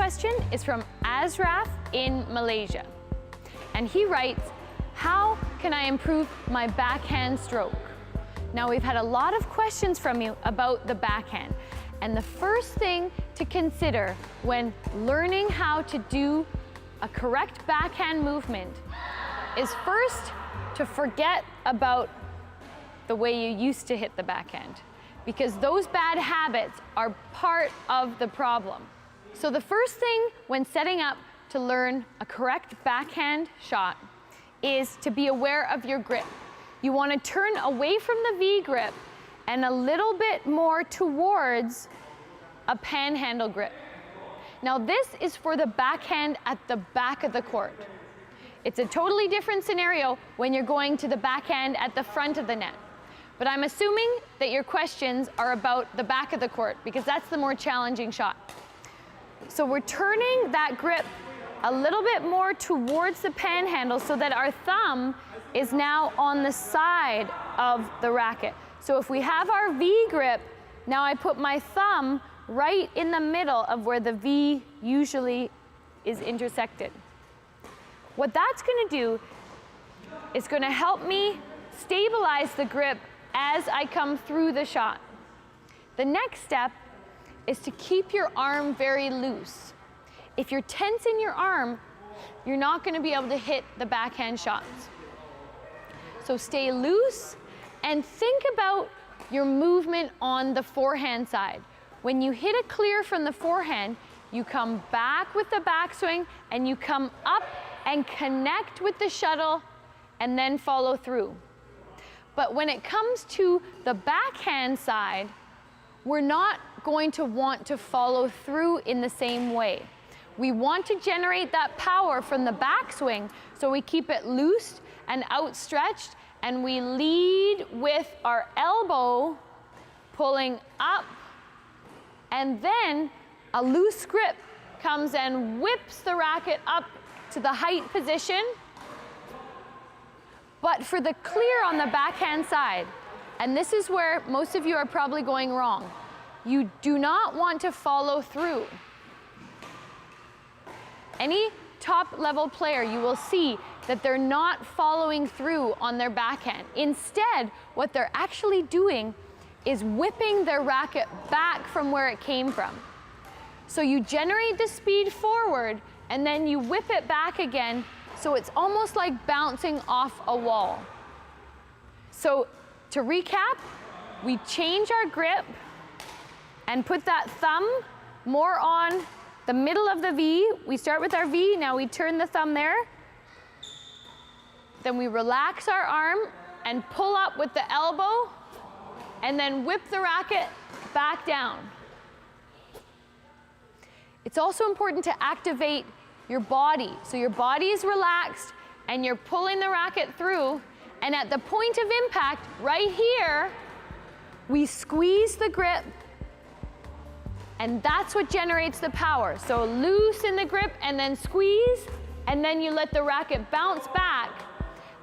question is from Azraf in Malaysia. And he writes, how can I improve my backhand stroke? Now, we've had a lot of questions from you about the backhand. And the first thing to consider when learning how to do a correct backhand movement is first to forget about the way you used to hit the backhand, because those bad habits are part of the problem. So the first thing when setting up to learn a correct backhand shot is to be aware of your grip. You want to turn away from the V grip and a little bit more towards a panhandle grip. Now this is for the backhand at the back of the court. It's a totally different scenario when you're going to the backhand at the front of the net. But I'm assuming that your questions are about the back of the court because that's the more challenging shot. So we're turning that grip a little bit more towards the panhandle so that our thumb is now on the side of the racket. So if we have our V grip, now I put my thumb right in the middle of where the V usually is intersected. What that's going to do is going to help me stabilize the grip as I come through the shot. The next step is to keep your arm very loose. If you're tense in your arm, you're not going to be able to hit the backhand shots. So stay loose and think about your movement on the forehand side. When you hit a clear from the forehand, you come back with the backswing and you come up and connect with the shuttle and then follow through. But when it comes to the backhand side, we're not going to want to follow through in the same way. We want to generate that power from the backswing, so we keep it loose and outstretched, and we lead with our elbow pulling up, and then a loose grip comes and whips the racket up to the height position. But for the clear on the backhand side, and this is where most of you are probably going wrong, you do not want to follow through. Any top-level player, you will see that they're not following through on their backhand. Instead, what they're actually doing is whipping their racket back from where it came from. So you generate the speed forward, and then you whip it back again, so it's almost like bouncing off a wall. So to recap, we change our grip and put that thumb more on the middle of the V. We start with our V, now we turn the thumb there. Then we relax our arm and pull up with the elbow and then whip the racket back down. It's also important to activate your body. So your body is relaxed and you're pulling the racket through, and at the point of impact, right here, we squeeze the grip, and that's what generates the power. So loosen the grip and then squeeze, and then you let the racket bounce back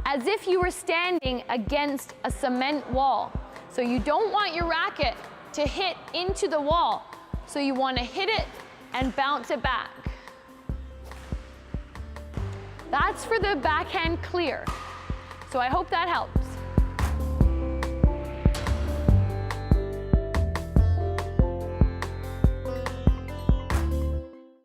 as if you were standing against a cement wall. So you don't want your racket to hit into the wall. So you want to hit it and bounce it back. That's for the backhand clear. So I hope that helps.